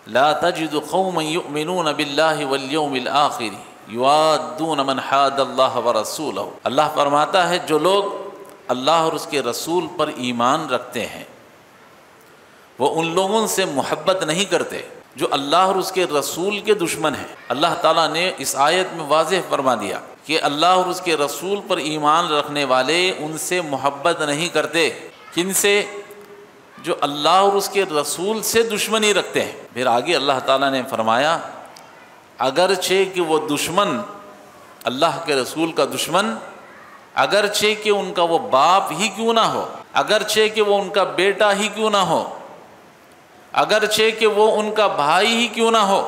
لا تجد قوما یؤمنون باللہ والیوم الآخر یوادون من حاد اللہ ورسولہ۔ اللہ فرماتا ہے جو لوگ اللہ اور اس کے رسول پر ایمان رکھتے ہیں وہ ان لوگوں سے محبت نہیں کرتے جو اللہ اور اس کے رسول کے دشمن ہیں۔ اللہ تعالیٰ نے اس آیت میں واضح فرما دیا کہ اللہ اور اس کے رسول پر ایمان رکھنے والے ان سے محبت نہیں کرتے۔ کن سے؟ جو اللہ اور اس کے رسول سے دشمنی رکھتے ہیں۔ پھر آگے اللہ تعالیٰ نے فرمایا اگرچہ کہ وہ دشمن اللہ کے رسول کا دشمن، اگرچہ کہ ان کا وہ باپ ہی کیوں نہ ہو، اگرچہ کہ وہ ان کا بیٹا ہی کیوں نہ ہو، اگرچہ کہ وہ ان کا بھائی ہی کیوں نہ ہو،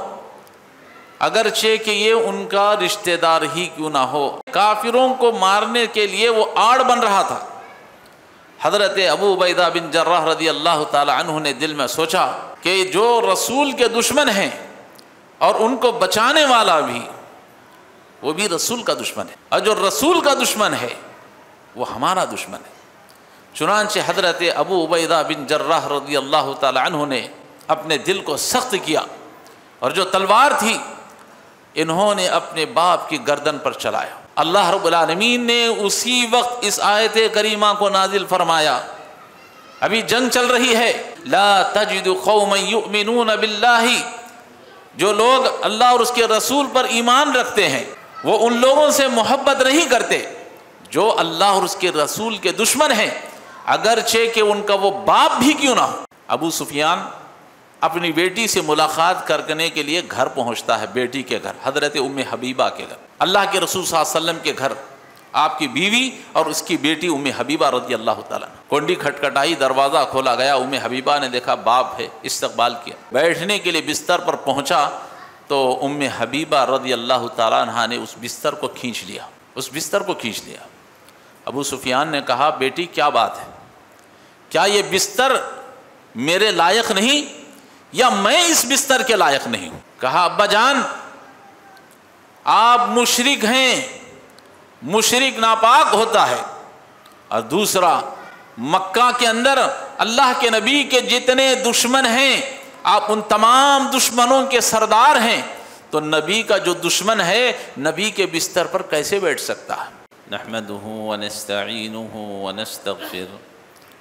اگرچہ کہ یہ ان کا رشتہ دار ہی کیوں نہ ہو، کافروں کو مارنے کے لیے وہ آڑ بن رہا تھا۔ حضرت ابو عبیدہ بن جراح رضی اللہ تعالی عنہ نے دل میں سوچا کہ جو رسول کے دشمن ہیں اور ان کو بچانے والا بھی وہ بھی رسول کا دشمن ہے، اور جو رسول کا دشمن ہے وہ ہمارا دشمن ہے۔ چنانچہ حضرت ابو عبیدہ بن جراح رضی اللہ تعالی عنہ نے اپنے دل کو سخت کیا اور جو تلوار تھی انہوں نے اپنے باپ کی گردن پر چلایا۔ اللہ رب العالمین نے اسی وقت اس آیت کریمہ کو نازل فرمایا، ابھی جنگ چل رہی ہے، لا تجد قوما یؤمنون باللہ، جو لوگ اللہ اور اس کے رسول پر ایمان رکھتے ہیں وہ ان لوگوں سے محبت نہیں کرتے جو اللہ اور اس کے رسول کے دشمن ہیں، اگرچہ کہ ان کا وہ باپ بھی کیوں نہ ہو۔ ابو سفیان اپنی بیٹی سے ملاقات کرنے کے لیے گھر پہنچتا ہے، بیٹی کے گھر، حضرت ام حبیبہ کے گھر، اللہ کے رسول صلی اللہ علیہ وسلم کے گھر، آپ کی بیوی اور اس کی بیٹی ام حبیبہ رضی اللہ تعالیٰ عنہ۔ کنڈی کھٹکھٹائی، دروازہ کھولا گیا، ام حبیبہ نے دیکھا باپ ہے، استقبال کیا، بیٹھنے کے لیے بستر پر پہنچا تو ام حبیبہ رضی اللہ تعالیٰ عنہ نے اس بستر کو کھینچ لیا، اس بستر کو کھینچ لیا۔ ابو سفیان نے کہا بیٹی کیا بات ہے، کیا یہ بستر میرے لائق نہیں یا میں اس بستر کے لائق نہیں ہوں؟ کہا ابا جان آپ مشرک ہیں، مشرک ناپاک ہوتا ہے، اور دوسرا مکہ کے اندر اللہ کے نبی کے جتنے دشمن ہیں آپ ان تمام دشمنوں کے سردار ہیں، تو نبی کا جو دشمن ہے نبی کے بستر پر کیسے بیٹھ سکتا ہے؟ نحمده ونستعینه ونستغفر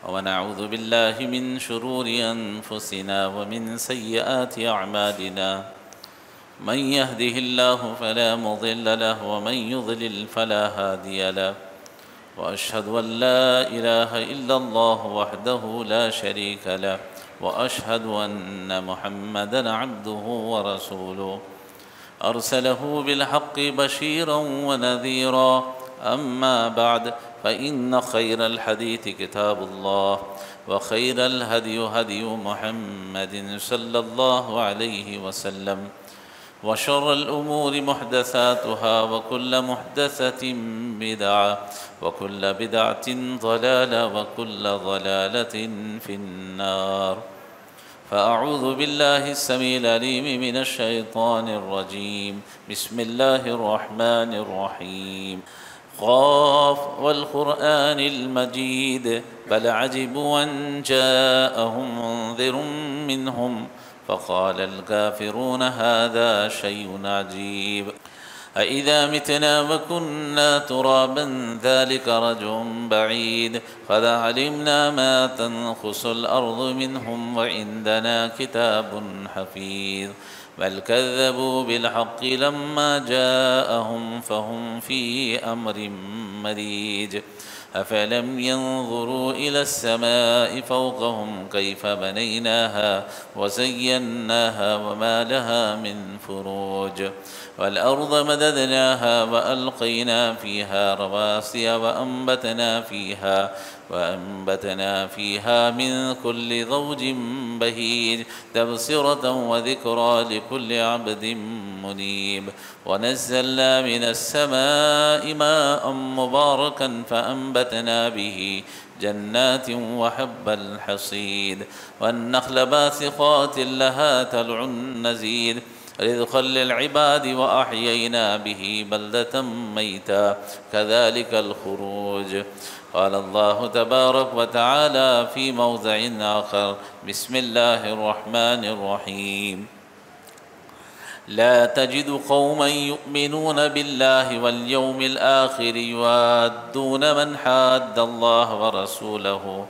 ونعوذ باللہ من شرور انفسنا ومن سیئات اعمالنا، من يهده الله فلا مضل له ومن يضلل فلا هادي له، وأشهد أن لا إله إلا الله وحده لا شريك له، وأشهد أن محمدًا عبده ورسوله أرسله بالحق بشيرا ونذيرا، أما بعد فإن خير الحديث كتاب الله، وخير الهدي هدي محمد صلى الله عليه وسلم، وشر الأمور محدثاتها وكل محدثة بدعة وكل بدعة ضلالة وكل ضلالة في النار، فأعوذ بالله السميع العليم من الشيطان الرجيم، بسم الله الرحمن الرحيم، قاف والقرآن المجيد، بل عجبوا أن جاءهم منذر منهم فقال الكافرون هذا شيء عجيب، أإذا متنا وكنا ترابا ذلك رجع بعيد، قد علمنا ما تنقص الأرض منهم وعندنا كتاب حفيظ، بل كذبوا بالحق لما جاءهم فهم في أمر مريج، أفلم ينظروا إلى السماء فوقهم كيف بنيناها وزيناها وما لها من فروج، والأرض مددناها وألقينا فيها رواسي وأنبتنا فيها من كل زوج بهيج، تبصرة وذكرى لكل عبد منيب، ونزلنا من السماء ماء مباركا فأنبتنا به جنات وحب الحصيد، والنخل باسقات لها طلع نضيد، رزقا للعباد وأحيينا به بلدة ميتا كذلك الخروج، قال الله تبارك وتعالى في موضع آخر، بسم الله الرحمن الرحيم، لا تجد قوما يؤمنون بالله واليوم الآخر يوادون من حاد الله ورسوله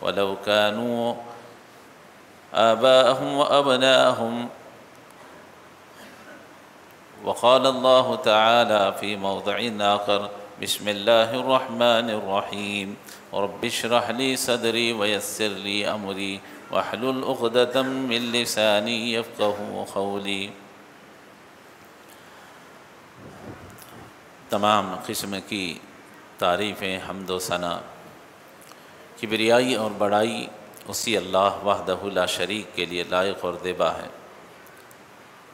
ولو كانوا آباءهم وأبناءهم وقال الله تعالى في موضع آخر بسم الله الرحمن الرحيم رب اشرح لي صدري ويسر لي أمري واحلل عقدة من لساني يفقهوا قولي۔ تمام قسم کی تعریفیں، حمد و ثنا، کبریائی اور بڑائی اسی اللہ وحدہ لا شریک کے لیے لائق اور دیبا ہے،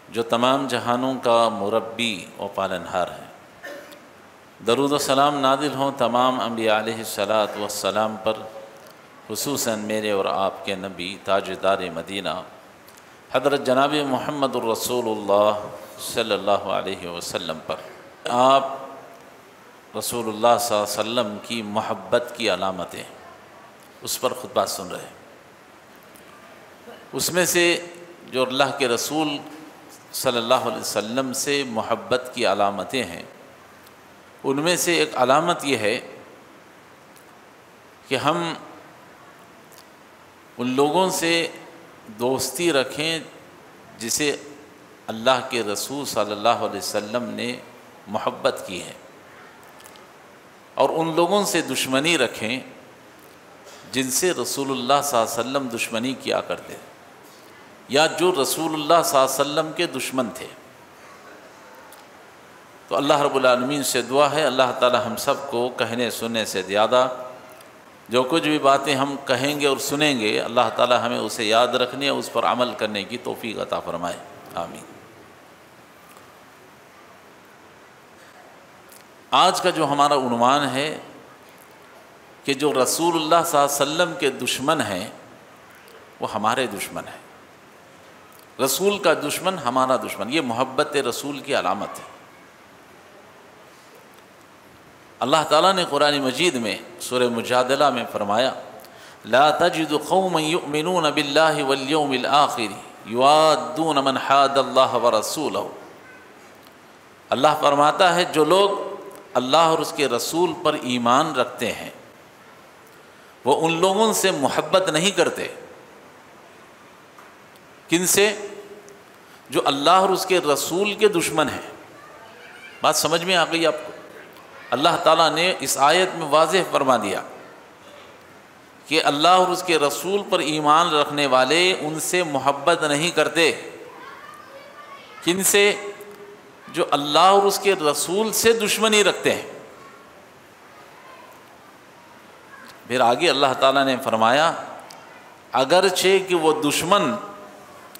جو تمام جہانوں کا مربی و پالنہار ہے۔ درود و سلام نازل ہوں تمام انبیاء علیہ السلام پر، خصوصاً میرے اور آپ کے نبی تاجدار مدینہ حضرت جناب محمد الرسول اللہ صلی اللہ علیہ وسلم پر۔ آپ رسول اللہ صلی اللہ علیہ وسلم کی محبت کی علامتیں، اس پر خطبہ سن رہے ہیں۔ اس میں سے جو اللہ کے رسول صلی اللہ علیہ وسلم سے محبت کی علامتیں ہیں، ان میں سے ایک علامت یہ ہے کہ ہم ان لوگوں سے دوستی رکھیں جسے اللہ کے رسول صلی اللہ علیہ وسلم نے محبت کی ہے، اور ان لوگوں سے دشمنی رکھیں جن سے رسول اللہ صلی اللہ علیہ وسلم دشمنی کیا کرتے یا جو رسول اللہ صلی اللہ علیہ وسلم کے دشمن تھے۔ تو اللہ رب العالمین سے دعا ہے اللہ تعالی ہم سب کو کہنے سننے سے زیادہ جو کچھ بھی باتیں ہم کہیں گے اور سنیں گے، اللہ تعالی ہمیں اسے یاد رکھنے اور اس پر عمل کرنے کی توفیق عطا فرمائے، آمین۔ آج کا جو ہمارا عنوان ہے کہ جو رسول اللہ صلی اللہ علیہ وسلم کے دشمن ہیں وہ ہمارے دشمن ہیں۔ رسول کا دشمن ہمارا دشمن، یہ محبت رسول کی علامت ہے۔ اللہ تعالیٰ نے قرآن مجید میں سورہ مجادلہ میں فرمایا لا تجد قوما یؤمنون باللہ والیوم الآخر یوادون من حاد اللہ ورسولہ۔ اللہ فرماتا ہے جو لوگ اللہ اور اس کے رسول پر ایمان رکھتے ہیں وہ ان لوگوں سے محبت نہیں کرتے۔ کن سے؟ جو اللہ اور اس کے رسول کے دشمن ہیں۔ بات سمجھ میں آ گئی آپ کو؟ اللہ تعالیٰ نے اس آیت میں واضح فرما دیا کہ اللہ اور اس کے رسول پر ایمان رکھنے والے ان سے محبت نہیں کرتے۔ کن سے؟ جو اللہ اور اس کے رسول سے دشمنی رکھتے ہیں۔ پھر آگے اللہ تعالیٰ نے فرمایا اگرچہ کہ وہ دشمن،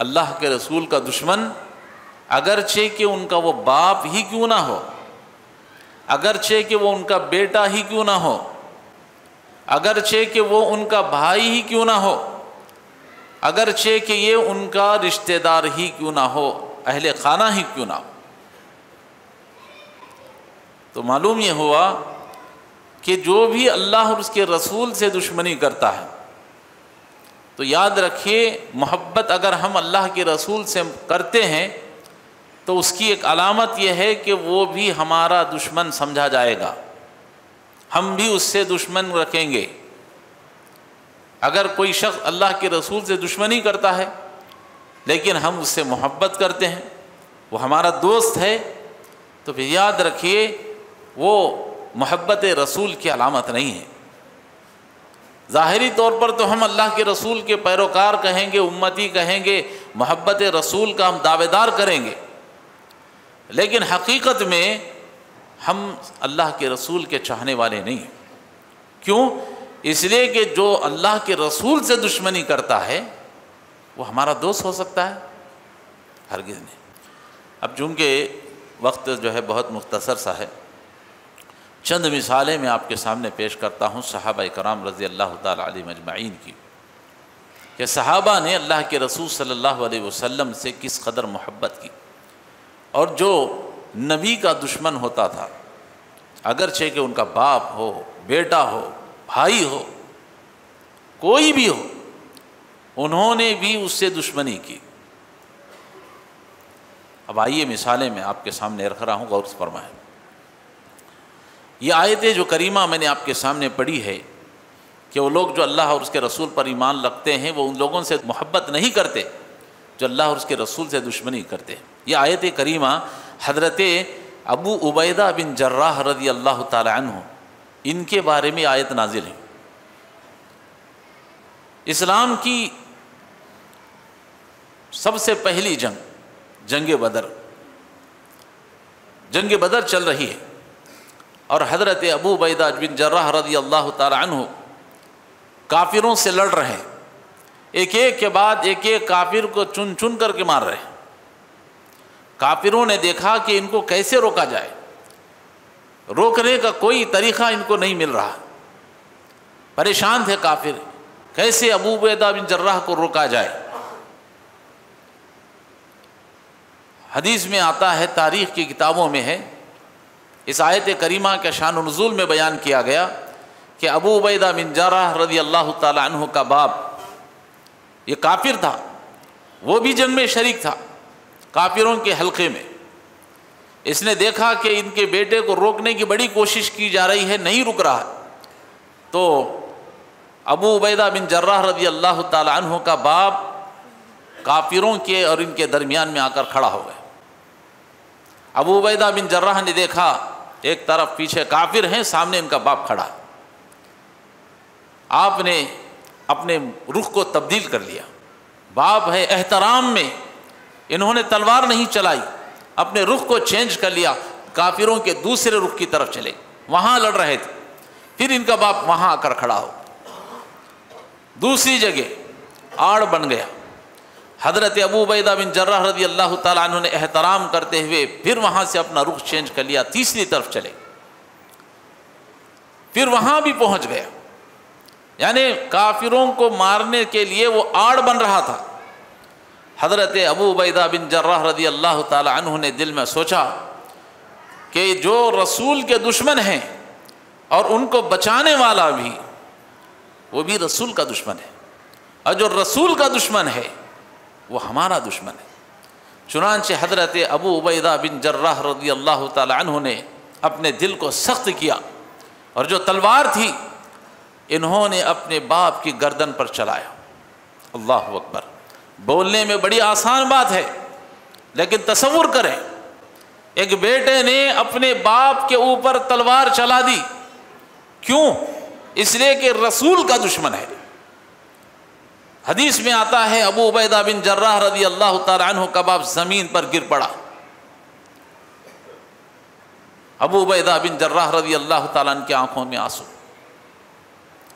اللہ کے رسول کا دشمن، اگرچہ کہ ان کا وہ باپ ہی کیوں نہ ہو، اگرچہ کہ وہ ان کا بیٹا ہی کیوں نہ ہو، اگرچہ کہ وہ ان کا بھائی ہی کیوں نہ ہو، اگرچہ کہ یہ ان کا رشتہ دار ہی کیوں نہ ہو، اہل خانہ ہی کیوں نہ ہو۔ تو معلوم یہ ہوا کہ جو بھی اللہ اور اس کے رسول سے دشمنی کرتا ہے تو یاد رکھیے محبت اگر ہم اللہ کے رسول سے کرتے ہیں تو اس کی ایک علامت یہ ہے کہ وہ بھی ہمارا دشمن سمجھا جائے گا، ہم بھی اس سے دشمن رکھیں گے۔ اگر کوئی شخص اللہ کے رسول سے دشمنی کرتا ہے لیکن ہم اس سے محبت کرتے ہیں، وہ ہمارا دوست ہے، تو پھر یاد رکھیے وہ محبت رسول کی علامت نہیں ہے۔ ظاہری طور پر تو ہم اللہ کے رسول کے پیروکار کہیں گے، امتی کہیں گے، محبت رسول کا ہم دعوے دار کریں گے، لیکن حقیقت میں ہم اللہ کے رسول کے چاہنے والے نہیں ہیں۔ کیوں؟ اس لیے کہ جو اللہ کے رسول سے دشمنی کرتا ہے وہ ہمارا دوست ہو سکتا ہے؟ ہرگز نہیں۔ اب چونکہ وقت جو ہے بہت مختصر سا ہے، چند مثالیں میں آپ کے سامنے پیش کرتا ہوں صحابہ کرام رضی اللہ تعالی علیہم اجمعین کی، کہ صحابہ نے اللہ کے رسول صلی اللہ علیہ وسلم سے کس قدر محبت کی، اور جو نبی کا دشمن ہوتا تھا اگرچہ کہ ان کا باپ ہو، بیٹا ہو، بھائی ہو، کوئی بھی ہو، انہوں نے بھی اس سے دشمنی کی۔ اب آئیے مثالیں میں آپ کے سامنے رکھ رہا ہوں، غور فرمائیں۔ یہ آیتیں جو کریمہ میں نے آپ کے سامنے پڑھی ہے کہ وہ لوگ جو اللہ اور اس کے رسول پر ایمان رکھتے ہیں وہ ان لوگوں سے محبت نہیں کرتے جو اللہ اور اس کے رسول سے دشمنی کرتے۔ یہ آیت کریمہ حضرت ابو عبیدہ بن جراح رضی اللہ تعالی عنہ ان کے بارے میں آیت نازل ہے۔ اسلام کی سب سے پہلی جنگ بدر چل رہی ہے، اور حضرت ابو عبیدہ بن جراح رضی اللہ تعالی عنہ کافروں سے لڑ رہے ہیں، ایک ایک کے بعد ایک ایک کافر کو چن چن کر کے مار رہے ہیں۔ کافروں نے دیکھا کہ ان کو کیسے روکا جائے، روکنے کا کوئی طریقہ ان کو نہیں مل رہا، پریشان تھے کافر، کیسے ابو عبیدہ بن جراح کو روکا جائے۔ حدیث میں آتا ہے، تاریخ کی کتابوں میں ہے، اس آیت کریمہ کے شان و نزول میں بیان کیا گیا کہ ابو عبیدہ بن جراح رضی اللہ تعالی عنہ کا باپ یہ کافر تھا، وہ بھی جنگ میں شریک تھا کافروں کے حلقے میں۔ اس نے دیکھا کہ ان کے بیٹے کو روکنے کی بڑی کوشش کی جا رہی ہے، نہیں رک رہا، تو ابو عبیدہ بن جراح رضی اللہ تعالی عنہ کا باپ کافروں کے اور ان کے درمیان میں آ کر کھڑا ہو گیا۔ ابو عبیدہ بن جراح نے دیکھا ایک طرف پیچھے کافر ہیں، سامنے ان کا باپ کھڑا، آپ نے اپنے رخ کو تبدیل کر لیا، باپ ہے، احترام میں انہوں نے تلوار نہیں چلائی، اپنے رخ کو چینج کر لیا، کافروں کے دوسرے رخ کی طرف چلے، وہاں لڑ رہے تھے، پھر ان کا باپ وہاں آ کر کھڑا ہو، دوسری جگہ آڑ بن گیا۔ حضرت ابو عبیدہ بن جراح رضی اللہ تعالیٰ عنہ نے احترام کرتے ہوئے پھر وہاں سے اپنا رخ چینج کر لیا، تیسری طرف چلے، پھر وہاں بھی پہنچ گیا، یعنی کافروں کو مارنے کے لیے وہ آڑ بن رہا تھا۔ حضرت ابو عبیدہ بن جراح رضی اللہ تعالی عنہ نے دل میں سوچا کہ جو رسول کے دشمن ہیں اور ان کو بچانے والا بھی، وہ بھی رسول کا دشمن ہے، اور جو رسول کا دشمن ہے وہ ہمارا دشمن ہے۔ چنانچہ حضرت ابو عبیدہ بن جراح رضی اللہ تعالی عنہ نے اپنے دل کو سخت کیا، اور جو تلوار تھی انہوں نے اپنے باپ کی گردن پر چلایا۔ اللہ اکبر! بولنے میں بڑی آسان بات ہے، لیکن تصور کریں، ایک بیٹے نے اپنے باپ کے اوپر تلوار چلا دی، کیوں؟ اس لیے کہ رسول کا دشمن ہے۔ حدیث میں آتا ہے ابو عبیدہ بن جراح رضی اللہ تعالی عنہ کا باپ زمین پر گر پڑا۔ ابو عبیدہ بن جراح رضی اللہ تعالیٰ عنہ کی آنکھوں میں آنسو۔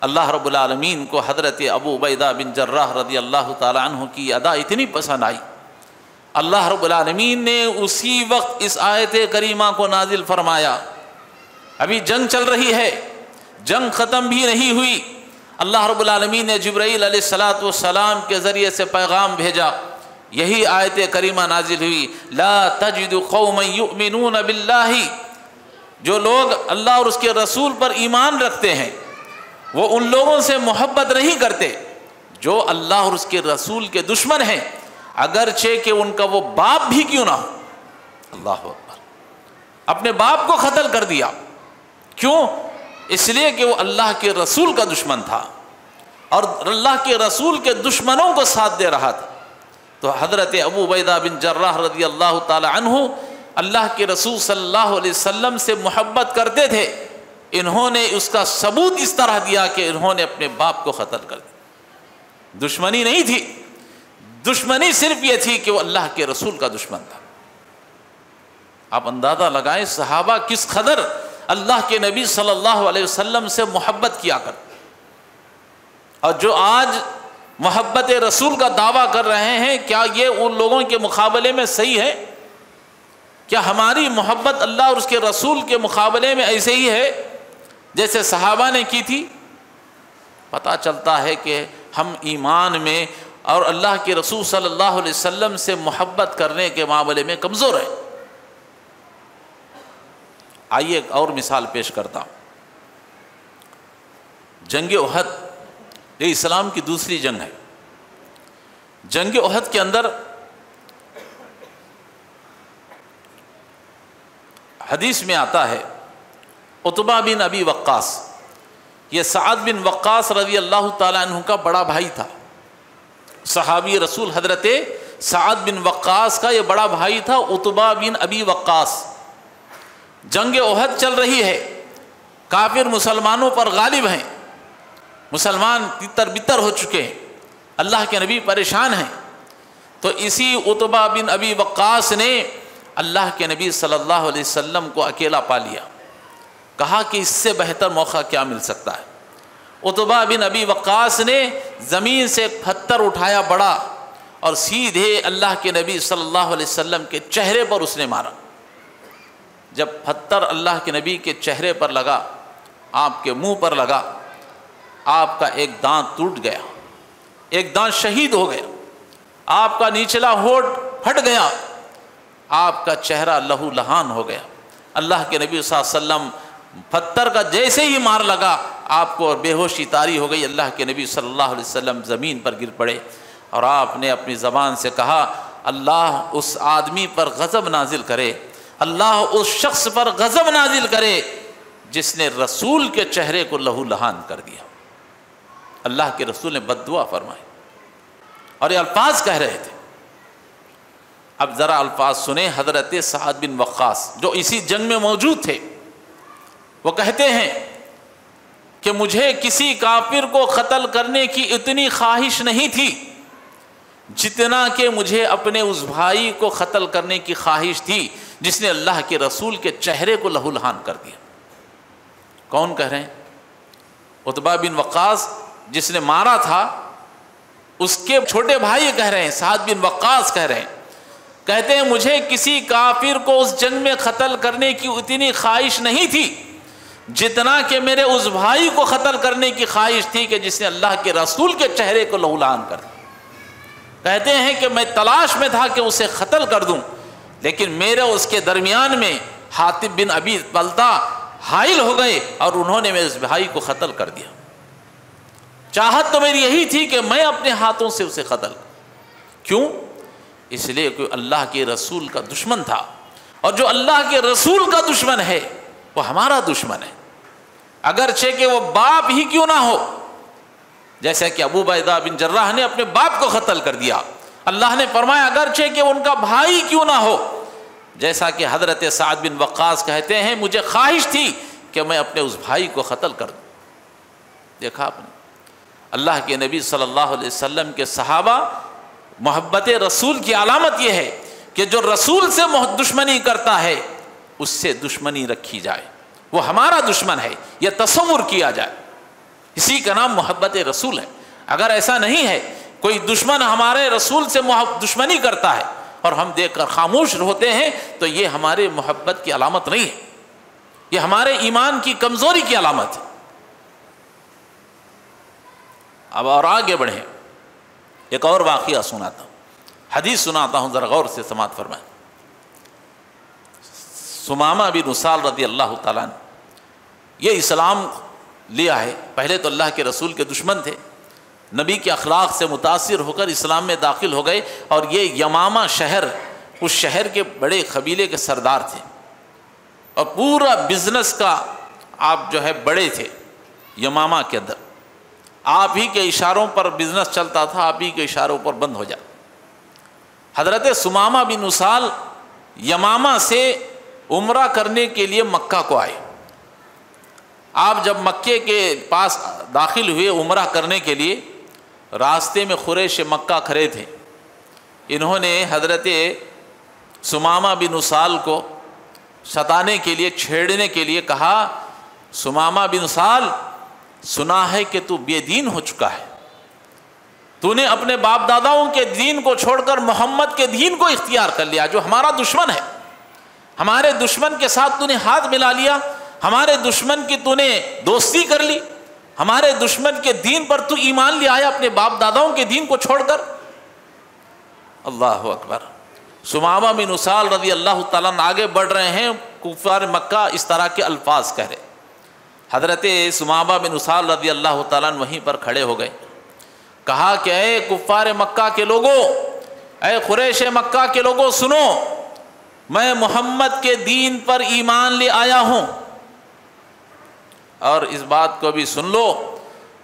اللہ رب العالمین کو حضرت ابو عبیدہ بن جراح رضی اللہ تعالیٰ عنہ کی ادا اتنی پسند آئی، اللہ رب العالمین نے اسی وقت اس آیت کریمہ کو نازل فرمایا۔ ابھی جنگ چل رہی ہے، جنگ ختم بھی نہیں ہوئی، اللہ رب العالمین نے جبرائیل علیہ السلام کے ذریعے سے پیغام بھیجا، یہی آیت کریمہ نازل ہوئی، لا تجد قوما یؤمنون باللہ، جو لوگ اللہ اور اس کے رسول پر ایمان رکھتے ہیں وہ ان لوگوں سے محبت نہیں کرتے جو اللہ اور اس کے رسول کے دشمن ہیں، اگرچہ کہ ان کا وہ باپ بھی کیوں نہ ہو۔ اللہ اکبر! اپنے باپ کو قتل کر دیا، کیوں؟ اس لیے کہ وہ اللہ کے رسول کا دشمن تھا اور اللہ کے رسول کے دشمنوں کو ساتھ دے رہا تھا۔ تو حضرت ابو عبیدہ بن جراح رضی اللہ تعالی عنہ اللہ کے رسول صلی اللہ علیہ وسلم سے محبت کرتے تھے، انہوں نے اس کا ثبوت اس طرح دیا کہ انہوں نے اپنے باپ کو قتل کر دیا۔ دشمنی نہیں تھی، دشمنی صرف یہ تھی کہ وہ اللہ کے رسول کا دشمن تھا۔ آپ اندازہ لگائیں صحابہ کس قدر اللہ کے نبی صلی اللہ علیہ وسلم سے محبت کیا کرتے، اور جو آج محبت رسول کا دعویٰ کر رہے ہیں، کیا یہ ان لوگوں کے مقابلے میں صحیح ہے؟ کیا ہماری محبت اللہ اور اس کے رسول کے مقابلے میں ایسے ہی ہے جیسے صحابہ نے کی تھی؟ پتہ چلتا ہے کہ ہم ایمان میں اور اللہ کے رسول صلی اللہ علیہ وسلم سے محبت کرنے کے معاملے میں کمزور ہیں۔ آئیے ایک اور مثال پیش کرتا ہوں۔ جنگ احد، یہ اسلام کی دوسری جنگ ہے۔ جنگ احد کے اندر حدیث میں آتا ہے عتبہ بن ابی وقاص، یہ سعد بن وقاص رضی اللہ تعالیٰ عنہ کا بڑا بھائی تھا، صحابی رسول حضرت سعد بن وقاص کا یہ بڑا بھائی تھا عتبہ بن ابی وقاص۔ جنگ احد چل رہی ہے، کافر مسلمانوں پر غالب ہیں، مسلمان تتر بتر ہو چکے ہیں، اللہ کے نبی پریشان ہیں۔ تو اسی عتبہ بن ابی وقاص نے اللہ کے نبی صلی اللہ علیہ وسلم کو اکیلا پا لیا، کہا کہ اس سے بہتر موقع کیا مل سکتا ہے۔ عتبہ بن ابی وقاص نے زمین سے ایک پتھر اٹھایا بڑا، اور سیدھے اللہ کے نبی صلی اللہ علیہ وسلم کے چہرے پر اس نے مارا۔ جب پتھر اللہ کے نبی کے چہرے پر لگا، آپ کے منہ پر لگا، آپ کا ایک دانت ٹوٹ گیا، ایک دانت شہید ہو گیا، آپ کا نچلا ہونٹ پھٹ گیا، آپ کا چہرہ لہو لہان ہو گیا۔ اللہ کے نبی صلی اللہ علیہ وسلم پتھر کا جیسے ہی مار لگا، آپ کو بے ہوشی طاری ہو گئی، اللہ کے نبی صلی اللہ علیہ وسلم زمین پر گر پڑے، اور آپ نے اپنی زبان سے کہا اللہ اس آدمی پر غضب نازل کرے، اللہ اس شخص پر غضب نازل کرے جس نے رسول کے چہرے کو لہو لہان کر دیا۔ اللہ کے رسول نے بد دعا فرمائی اور یہ الفاظ کہہ رہے تھے۔ اب ذرا الفاظ سنیں حضرت سعد بن وقاص جو اسی جنگ میں موجود تھے، وہ کہتے ہیں کہ مجھے کسی کافر کو قتل کرنے کی اتنی خواہش نہیں تھی جتنا کہ مجھے اپنے اس بھائی کو قتل کرنے کی خواہش تھی جس نے اللہ کے رسول کے چہرے کو لہو لہان کر دیا۔ کون کہہ رہے ہیں؟ عتبہ بن وقاص جس نے مارا تھا، اس کے چھوٹے بھائی کہہ رہے ہیں، سعد بن وقاص کہہ رہے ہیں، کہتے ہیں مجھے کسی کافر کو اس جنگ میں قتل کرنے کی اتنی خواہش نہیں تھی جتنا کہ میرے اس بھائی کو قتل کرنے کی خواہش تھی کہ جس نے اللہ کے رسول کے چہرے کو لہو لہان کر دیا۔ کہتے ہیں کہ میں تلاش میں تھا کہ اسے قتل کر دوں، لیکن میرے اس کے درمیان میں حاطب بن ابی بلتع حائل ہو گئے اور انہوں نے میرے اس بھائی کو قتل کر دیا۔ چاہت تو میری یہی تھی کہ میں اپنے ہاتھوں سے اسے قتل، کیوں؟ اس لیے کہ اللہ کے رسول کا دشمن تھا، اور جو اللہ کے رسول کا دشمن ہے وہ ہمارا دشمن ہے، اگرچہ کہ وہ باپ ہی کیوں نہ ہو، جیسا کہ ابو عبیدہ بن جراح نے اپنے باپ کو قتل کر دیا۔ اللہ نے فرمایا اگرچہ کہ ان کا بھائی کیوں نہ ہو، جیسا کہ حضرت سعد بن وقاص کہتے ہیں مجھے خواہش تھی کہ میں اپنے اس بھائی کو قتل کر دوں۔ دیکھا آپ نے، اللہ کے نبی صلی اللہ علیہ وسلم کے صحابہ، محبت رسول کی علامت یہ ہے کہ جو رسول سے دشمنی کرتا ہے اس سے دشمنی رکھی جائے، وہ ہمارا دشمن ہے یہ تصور کیا جائے، اسی کا نام محبت رسول ہے۔ اگر ایسا نہیں ہے، کوئی دشمن ہمارے رسول سے دشمنی کرتا ہے اور ہم دیکھ کر خاموش ہوتے ہیں تو یہ ہمارے محبت کی علامت نہیں ہے، یہ ہمارے ایمان کی کمزوری کی علامت ہے۔ اب اور آگے بڑھیں، ایک اور واقعہ سناتا ہوں، حدیث سناتا ہوں، ذرا غور سے سماعت فرمائیں۔ ثمامہ بن اسال رضی اللہ تعالیٰ عنہ، یہ اسلام لیا ہے، پہلے تو اللہ کے رسول کے دشمن تھے، نبی کے اخلاق سے متاثر ہو کر اسلام میں داخل ہو گئے، اور یہ یمامہ شہر، اس شہر کے بڑے قبیلے کے سردار تھے، اور پورا بزنس کا آپ جو ہے بڑے تھے یمامہ کے اندر، آپ ہی کے اشاروں پر بزنس چلتا تھا، آپ ہی کے اشاروں پر بند ہو جاتا۔ حضرت ثمامہ بن اسال یمامہ سے عمرہ کرنے کے لیے مکہ کو آئے۔ آپ جب مکے کے پاس داخل ہوئے عمرہ کرنے کے لیے، راستے میں قریش مکہ کھڑے تھے، انہوں نے حضرت ثمامہ بن اسال کو ستانے کے لیے، چھیڑنے کے لیے کہا، ثمامہ بن اسال سنا ہے کہ تو بے دین ہو چکا ہے، تو نے اپنے باپ داداؤں کے دین کو چھوڑ کر محمد کے دین کو اختیار کر لیا جو ہمارا دشمن ہے، ہمارے دشمن کے ساتھ تو نے ہاتھ ملا لیا، ہمارے دشمن کی تو نے دوستی کر لی، ہمارے دشمن کے دین پر تو ایمان لے آیا اپنے باپ داداؤں کے دین کو چھوڑ کر۔ اللہ اکبر۔ ثمامہ بن اسال رضی اللہ تعالیٰ عنہ آگے بڑھ رہے ہیں، کفار مکہ اس طرح کے الفاظ کہہ رہے، حضرت ثمامہ بن اسال رضی اللہ تعالیٰ عنہ وہیں پر کھڑے ہو گئے، کہا کہ اے کفار مکہ کے لوگوں، اے قریش مکہ کے لوگوں، سنو، میں محمد کے دین پر ایمان لے آیا ہوں. اور اس بات کو بھی سن لو،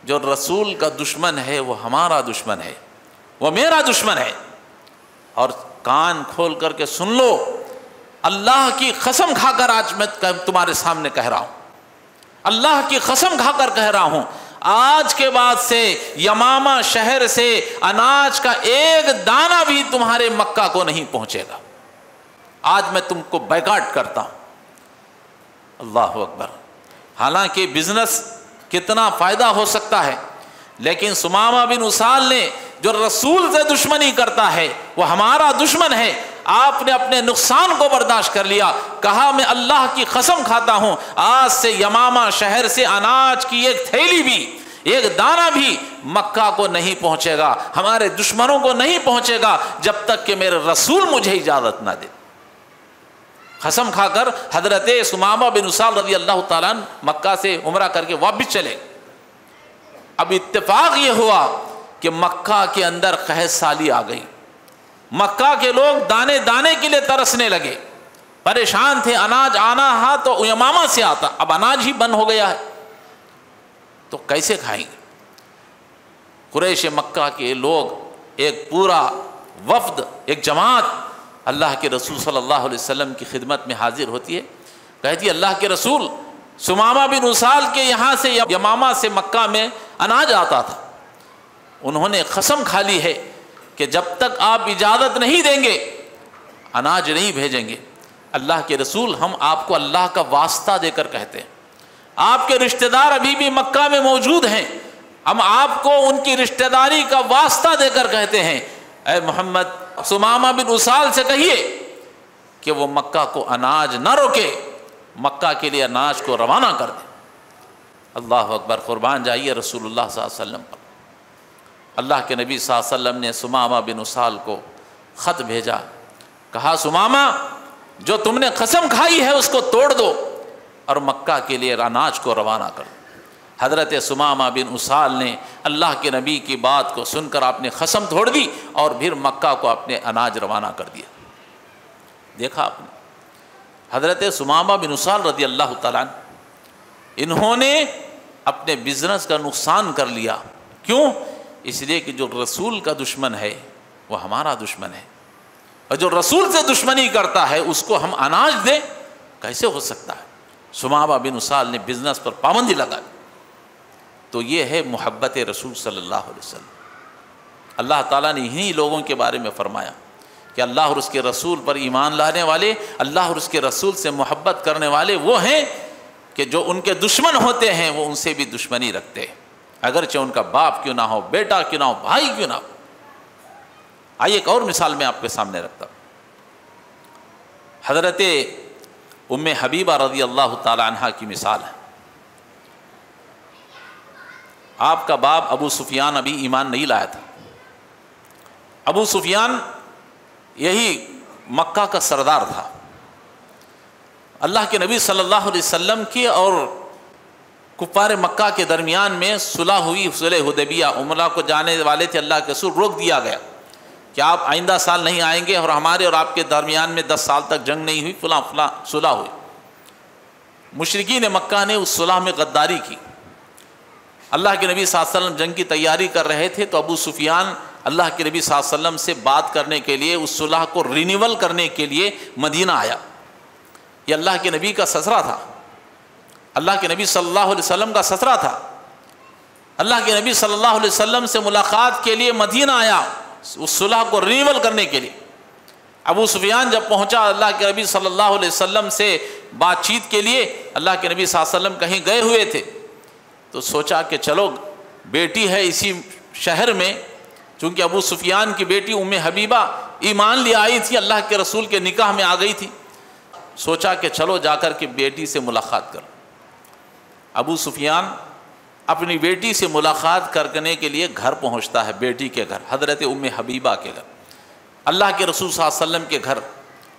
جو رسول کا دشمن ہے وہ ہمارا دشمن ہے، وہ میرا دشمن ہے. اور کان کھول کر کے سن لو، اللہ کی قسم کھا کر آج میں تمہارے سامنے کہہ رہا ہوں، اللہ کی قسم کھا کر کہہ رہا ہوں، آج کے بعد سے یمامہ شہر سے اناج کا ایک دانہ بھی تمہارے مکہ کو نہیں پہنچے گا. آج میں تم کو بیکاٹ کرتا ہوں. اللہ اکبر. حالانکہ بزنس کتنا فائدہ ہو سکتا ہے، لیکن ثمامہ بن اسال نے جو رسول سے دشمنی کرتا ہے وہ ہمارا دشمن ہے. آپ نے اپنے نقصان کو برداشت کر لیا، کہا میں اللہ کی قسم کھاتا ہوں آج سے یمامہ شہر سے اناج کی ایک تھیلی بھی، ایک دانہ بھی مکہ کو نہیں پہنچے گا، ہمارے دشمنوں کو نہیں پہنچے گا جب تک کہ میرے رسول مجھے اجازت نہ دے. قسم کھا کر حضرت ثمامہ بن اسال رضی اللہ تعالیٰ عنہ مکہ سے عمرہ کر کے واپس چلے. اب اتفاق یہ ہوا کہ مکہ کے اندر قحط سالی آ گئی. مکہ کے لوگ دانے دانے کے لیے ترسنے لگے، پریشان تھے. اناج آنا ہا تو یمامہ سے آتا، اب اناج ہی بند ہو گیا ہے تو کیسے کھائیں گے؟ قریش مکہ کے لوگ ایک پورا وفد، ایک جماعت اللہ کے رسول صلی اللہ علیہ وسلم کی خدمت میں حاضر ہوتی ہے. کہتی ہے اللہ کے رسول، ثمامہ بن اسال کے یہاں سے یمامہ سے مکہ میں اناج آتا تھا، انہوں نے قسم کھا لی ہے کہ جب تک آپ اجازت نہیں دیں گے اناج نہیں بھیجیں گے. اللہ کے رسول، ہم آپ کو اللہ کا واسطہ دے کر کہتے ہیں، آپ کے رشتہ دار ابھی بھی مکہ میں موجود ہیں، ہم آپ کو ان کی رشتہ داری کا واسطہ دے کر کہتے ہیں اے محمد ثمامہ بن اسال سے کہیے کہ وہ مکہ کو اناج نہ روکے، مکہ کے لیے اناج کو روانہ کر دے. اللہ اکبر. قربان جائیے رسول اللہ صلی اللہ علیہ وسلم پر. اللہ کے نبی صلی اللہ علیہ وسلم نے ثمامہ بن اسال کو خط بھیجا، کہا ثمامہ جو تم نے قسم کھائی ہے اس کو توڑ دو اور مکہ کے لیے اناج کو روانہ کر دو. حضرت ثمامہ بن اسال نے اللہ کے نبی کی بات کو سن کر آپ نے قسم توڑ دی اور پھر مکہ کو اپنے اناج روانہ کر دیا. دیکھا آپ نے حضرت ثمامہ بن اسال رضی اللہ تعالیٰ عنہ، انہوں نے اپنے بزنس کا نقصان کر لیا. کیوں؟ اس لیے کہ جو رسول کا دشمن ہے وہ ہمارا دشمن ہے، اور جو رسول سے دشمنی کرتا ہے اس کو ہم اناج دیں، کیسے ہو سکتا ہے؟ ثمامہ بن اسال نے بزنس پر پابندی لگا دی. تو یہ ہے محبت رسول صلی اللہ علیہ وسلم. اللہ تعالیٰ نے انہی لوگوں کے بارے میں فرمایا کہ اللہ اور اس کے رسول پر ایمان لانے والے، اللہ اور اس کے رسول سے محبت کرنے والے وہ ہیں کہ جو ان کے دشمن ہوتے ہیں وہ ان سے بھی دشمنی رکھتے ہیں، اگرچہ ان کا باپ کیوں نہ ہو، بیٹا کیوں نہ ہو، بھائی کیوں نہ ہو. آئیے ایک اور مثال میں آپ کے سامنے رکھتا ہوں. حضرت ام حبیبہ رضی اللہ تعالی عنہا کی مثال ہے. آپ کا باپ ابو سفیان ابھی ایمان نہیں لایا تھا. ابو سفیان یہی مکہ کا سردار تھا. اللہ کے نبی صلی اللہ علیہ وسلم کی اور کفار مکہ کے درمیان میں صلح ہوئی، صلح حدیبیہ. عمرہ کو جانے والے تھے، اللہ کے رسول روک دیا گیا کہ آپ آئندہ سال نہیں آئیں گے، اور ہمارے اور آپ کے درمیان میں 10 سال تک جنگ نہیں ہوئی، فلاں فلاں صلح ہوئی. مشرکین مکہ نے اس صلح میں غداری کی. اللہ کے نبی صلی اللہ علیہ وسلم جنگ کی تیاری کر رہے تھے تو ابو سفیان اللہ کے نبی صلی اللہ علیہ وسلم سے بات کرنے کے لیے، اس صلح کو رینیول کرنے کے لیے مدینہ آیا. یہ اللہ کے نبی کا سسرا تھا، اللہ کے نبی صلی اللہ علیہ وسلم کا سسرا تھا. اللہ کے نبی صلی اللہ علیہ وسلم سے ملاقات کے لیے مدینہ آیا اس صلح کو رینیول کرنے کے لیے. ابو سفیان جب پہنچا اللہ کے نبی صلی اللہ علیہ وسلم سے بات چیت کے لیے، اللہ کے نبی صلی اللہ علیہ وسلم کہیں گئے ہوئے تھے تو سوچا کہ چلو بیٹی ہے اسی شہر میں، چونکہ ابو سفیان کی بیٹی ام حبیبہ ایمان لے آئی تھی، اللہ کے رسول کے نکاح میں آ گئی تھی. سوچا کہ چلو جا کر کے بیٹی سے ملاقات کرو. ابو سفیان اپنی بیٹی سے ملاقات کرنے کے لیے گھر پہنچتا ہے، بیٹی کے گھر، حضرت ام حبیبہ کے گھر، اللہ کے رسول صلی اللہ علیہ وسلم کے گھر،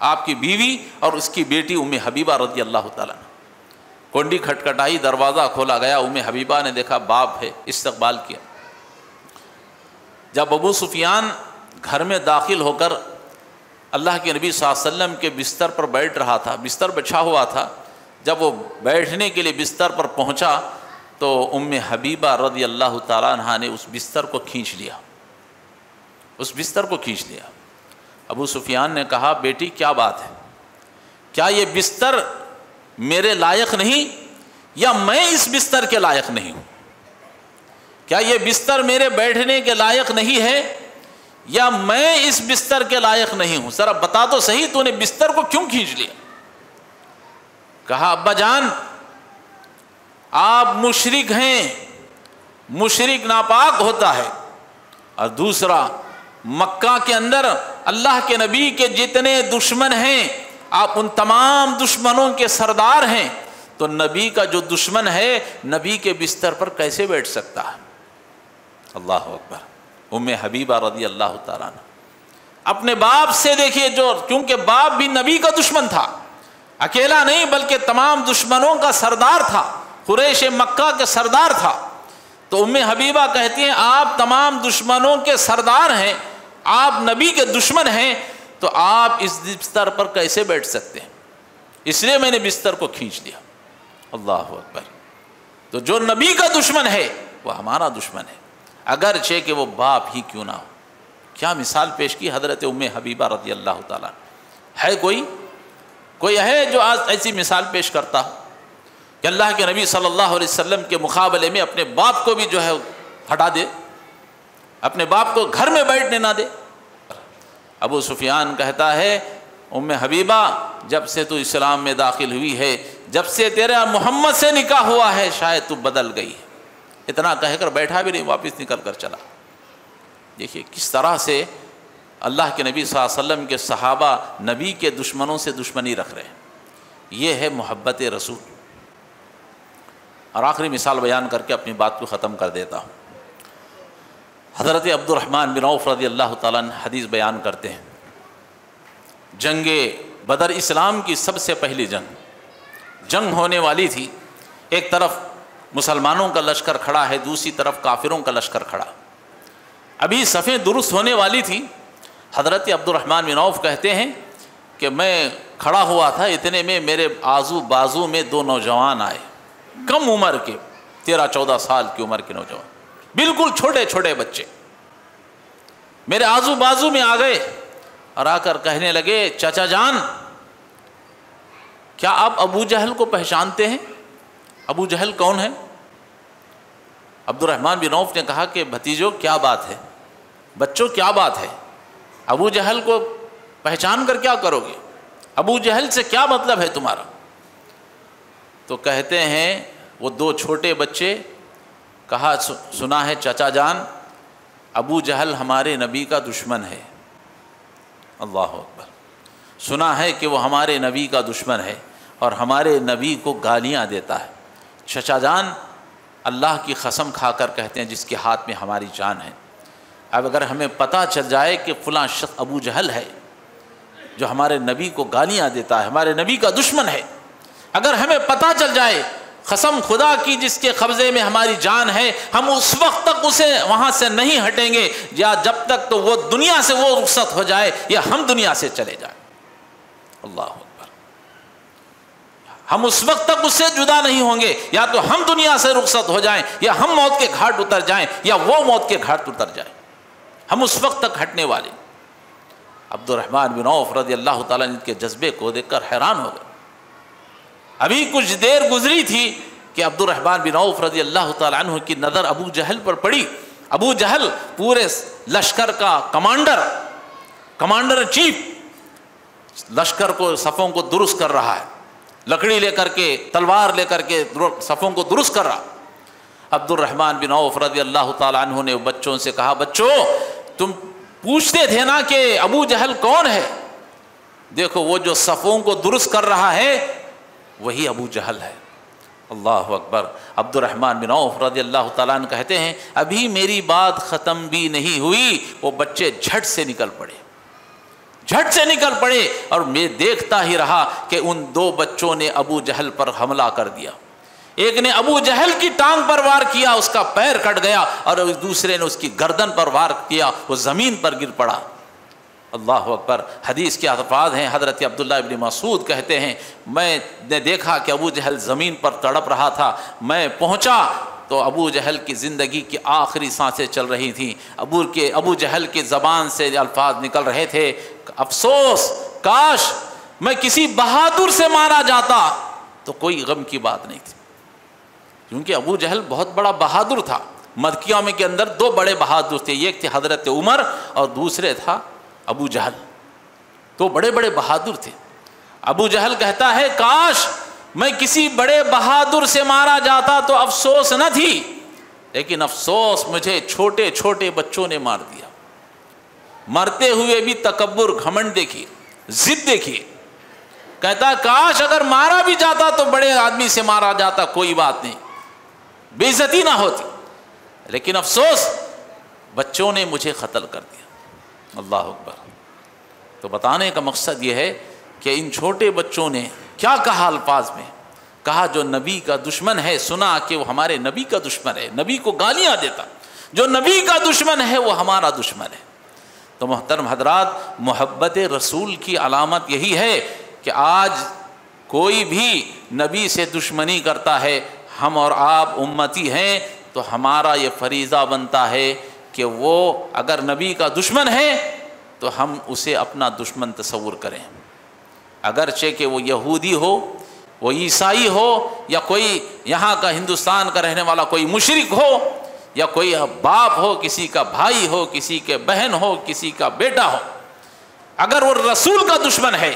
آپ کی بیوی اور اس کی بیٹی ام حبیبہ رضی اللہ تعالیٰ عنہ. کنڈی کھٹکھٹائی، دروازہ کھولا گیا. ام حبیبہ نے دیکھا باپ ہے، استقبال کیا. جب ابو سفیان گھر میں داخل ہو کر اللہ کے نبی صلی اللہ علیہ وسلم کے بستر پر بیٹھ رہا تھا، بستر بچھا ہوا تھا۔ جب وہ بیٹھنے کے لیے بستر پر پہنچا تو ام حبیبہ رضی اللہ تعالیٰ عنہا نے اس بستر کو کھینچ لیا، اس بستر کو کھینچ لیا۔ ابو سفیان نے کہا بیٹی کیا بات ہے، کیا یہ بستر میرے لائق نہیں یا میں اس بستر کے لائق نہیں ہوں؟ کیا یہ بستر میرے بیٹھنے کے لائق نہیں ہے یا میں اس بستر کے لائق نہیں ہوں؟ ذرا بتا تو صحیح تو نے بستر کو کیوں کھینچ لیا؟ کہا ابا جان آپ مشرک ہیں، مشرک ناپاک ہوتا ہے، اور دوسرا مکہ کے اندر اللہ کے نبی کے جتنے دشمن ہیں آپ ان تمام دشمنوں کے سردار ہیں، تو نبی کا جو دشمن ہے نبی کے بستر پر کیسے بیٹھ سکتا ہے؟ اللہ اکبر۔ ام حبیبہ رضی اللہ تعالیٰ عنہ اپنے باپ سے دیکھیے، جو کیونکہ باپ بھی نبی کا دشمن تھا، اکیلا نہیں بلکہ تمام دشمنوں کا سردار تھا، قریش مکہ کے سردار تھا، تو ام حبیبہ کہتی ہیں آپ تمام دشمنوں کے سردار ہیں، آپ نبی کے دشمن ہیں، تو آپ اس بستر پر کیسے بیٹھ سکتے ہیں؟ اس لیے میں نے بستر کو کھینچ لیا۔ اللہ اکبر۔ تو جو نبی کا دشمن ہے وہ ہمارا دشمن ہے، اگرچہ کہ وہ باپ ہی کیوں نہ ہو۔ کیا مثال پیش کی حضرت ام حبیبہ رضی اللہ تعالیٰ۔ ہے کوئی ہے جو آج ایسی مثال پیش کرتا ہو کہ اللہ کے نبی صلی اللہ علیہ وسلم کے مقابلے میں اپنے باپ کو بھی جو ہے ہٹا دے، اپنے باپ کو گھر میں بیٹھنے نہ دے؟ ابو سفیان کہتا ہے ام حبیبہ جب سے تو اسلام میں داخل ہوئی ہے، جب سے تیرا محمد سے نکاح ہوا ہے شاید تو بدل گئی ہے۔ اتنا کہہ کر بیٹھا بھی نہیں، واپس نکل کر چلا۔ دیکھیے کس طرح سے اللہ کے نبی صلی اللہ علیہ وسلم کے صحابہ نبی کے دشمنوں سے دشمنی رکھ رہے ہیں۔ یہ ہے محبت رسول۔ اور آخری مثال بیان کر کے اپنی بات کو ختم کر دیتا ہوں۔ حضرت عبد الرحمن بن عوف رضی اللہ تعالیٰ عنہ حدیث بیان کرتے ہیں، جنگ بدر اسلام کی سب سے پہلی جنگ ہونے والی تھی۔ ایک طرف مسلمانوں کا لشکر کھڑا ہے، دوسری طرف کافروں کا لشکر کھڑا۔ ابھی صفیں درست ہونے والی تھی۔ حضرت عبد الرحمن بن عوف کہتے ہیں کہ میں کھڑا ہوا تھا، اتنے میں میرے آزو بازو میں دو نوجوان آئے، کم عمر کے، 13-14 سال کی عمر کے نوجوان، بالکل چھوٹے چھوٹے بچے میرے آزو بازو میں آ گئے اور آ کر کہنے لگے چچا جان کیا آپ ابو جہل کو پہچانتے ہیں؟ ابو جہل کون ہے؟ عبد الرحمن بن عوف نے کہا کہ بھتیجو کیا بات ہے، بچوں کیا بات ہے، ابو جہل کو پہچان کر کیا کرو گے؟ ابو جہل سے کیا مطلب ہے تمہارا؟ تو کہتے ہیں وہ دو چھوٹے بچے، کہا سنا ہے چچا جان ابو جہل ہمارے نبی کا دشمن ہے۔ اللہ اکبر۔ سنا ہے کہ وہ ہمارے نبی کا دشمن ہے اور ہمارے نبی کو گالیاں دیتا ہے۔ چچا جان اللہ کی قسم کھا کر کہتے ہیں جس کے ہاتھ میں ہماری جان ہے، اب اگر ہمیں پتہ چل جائے کہ فلاں شخص ابو جہل ہے جو ہمارے نبی کو گالیاں دیتا ہے، ہمارے نبی کا دشمن ہے، اگر ہمیں پتہ چل جائے، قسم خدا کی جس کے قبضے میں ہماری جان ہے، ہم اس وقت تک اسے وہاں سے نہیں ہٹیں گے یا جب تک تو وہ دنیا سے وہ رخصت ہو جائے یا ہم دنیا سے چلے جائیں۔ اللہ اکبر۔ ہم اس وقت تک اس سے جدا نہیں ہوں گے، یا تو ہم دنیا سے رخصت ہو جائیں یا ہم موت کے گھاٹ اتر جائیں یا وہ موت کے گھاٹ اتر جائیں، ہم اس وقت تک ہٹنے والے۔ عبد الرحمن بن عوف رضی اللہ تعالیٰ عنہ کے جذبے کو دیکھ کر حیران ہو گئے۔ ابھی کچھ دیر گزری تھی کہ عبد الرحمن بن عوف رضی اللہ تعالیٰ عنہ کی نظر ابو جہل پر پڑی۔ ابو جہل پورے لشکر کا کمانڈر چیف، لشکر کو صفوں کو درست کر رہا ہے، لکڑی لے کر کے تلوار لے کر کے صفوں کو درست کر رہا۔ عبد الرحمن بن عوف رضی اللہ تعالیٰ عنہ نے بچوں سے کہا بچوں تم پوچھتے تھے نا کہ ابو جہل کون ہے، دیکھو وہ جو صفوں کو درست کر رہا ہے وہی ابو جہل ہے۔ اللہ اکبر۔ عبد الرحمن بن عوف رضی اللہ تعالیٰ عنہ کہتے ہیں ابھی میری بات ختم بھی نہیں ہوئی، وہ بچے جھٹ سے نکل پڑے اور میں دیکھتا ہی رہا کہ ان دو بچوں نے ابو جہل پر حملہ کر دیا۔ ایک نے ابو جہل کی ٹانگ پر وار کیا، اس کا پیر کٹ گیا، اور دوسرے نے اس کی گردن پر وار کیا، وہ زمین پر گر پڑا۔ اللہ اکبر۔ حدیث کے الفاظ ہیں، حضرت عبداللہ ابن مسعود کہتے ہیں میں نے دیکھا کہ ابو جہل زمین پر تڑپ رہا تھا، میں پہنچا تو ابو جہل کی زندگی کی آخری سانسیں چل رہی تھیں، ابو جہل کی زبان سے الفاظ نکل رہے تھے، افسوس کاش میں کسی بہادر سے مارا جاتا تو کوئی غم کی بات نہیں تھی، کیونکہ ابو جہل بہت بڑا بہادر تھا۔ مکہ میں کے اندر دو بڑے بہادر تھے، ایک تھے حضرت عمر اور دوسرے تھا ابو جہل، تو بڑے بڑے بہادر تھے۔ ابو جہل کہتا ہے کاش میں کسی بڑے بہادر سے مارا جاتا تو افسوس نہ تھی، لیکن افسوس مجھے چھوٹے چھوٹے بچوں نے مار دیا۔ مرتے ہوئے بھی تکبر، گھمنڈ دیکھیے، ضد دیکھیے۔ کہتا کاش اگر مارا بھی جاتا تو بڑے آدمی سے مارا جاتا، کوئی بات نہیں، بے عزتی نہ ہوتی، لیکن افسوس بچوں نے مجھے قتل کر دیا۔ اللہ اکبر۔ تو بتانے کا مقصد یہ ہے کہ ان چھوٹے بچوں نے کیا کہا، الفاظ میں کہا جو نبی کا دشمن ہے، سنا کہ وہ ہمارے نبی کا دشمن ہے، نبی کو گالیاں دیتا، جو نبی کا دشمن ہے وہ ہمارا دشمن ہے۔ تو محترم حضرات، محبت رسول کی علامت یہی ہے کہ آج کوئی بھی نبی سے دشمنی کرتا ہے، ہم اور آپ امتی ہیں تو ہمارا یہ فریضہ بنتا ہے کہ وہ اگر نبی کا دشمن ہے تو ہم اسے اپنا دشمن تصور کریں، اگرچہ کہ وہ یہودی ہو، وہ عیسائی ہو، یا کوئی یہاں کا ہندوستان کا رہنے والا کوئی مشرک ہو، یا کوئی باپ ہو، کسی کا بھائی ہو، کسی کے بہن ہو، کسی کا بیٹا ہو، اگر وہ رسول کا دشمن ہے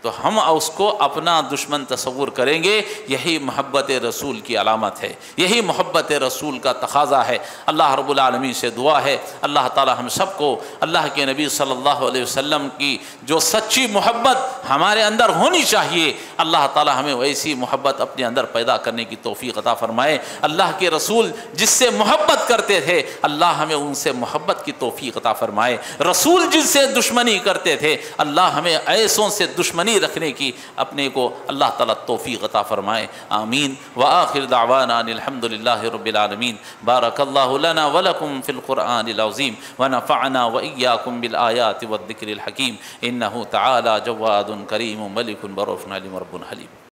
تو ہم اس کو اپنا دشمن تصور کریں گے۔ یہی محبت رسول کی علامت ہے، یہی محبت رسول کا تقاضا ہے۔ اللہ رب العالمین سے دعا ہے اللہ تعالی ہم سب کو اللہ کے نبی صلی اللہ علیہ وسلم کی جو سچی محبت ہمارے اندر ہونی چاہیے، اللہ تعالی ہمیں ویسی محبت اپنے اندر پیدا کرنے کی توفیق عطا فرمائے۔ اللہ کے رسول جس سے محبت کرتے تھے اللہ ہمیں ان سے محبت کی توفیق عطا فرمائے، رسول جس سے دشمنی کرتے تھے اللہ ہمیں ایسوں سے دشمنی رکھنے کی اپنے کو اللہ تعالیٰ توفیق عطا فرمائے، آمین۔ وآخر دعوانا ان الحمد للہ رب العالمین۔ بارک اللہ لنا ولکم فی القرآن العظیم ونفعنا وإیاکم بالآیات والذکر الحکیم، انہ تعالی جواد کریم ملک برؤوف علیم رب حلیم۔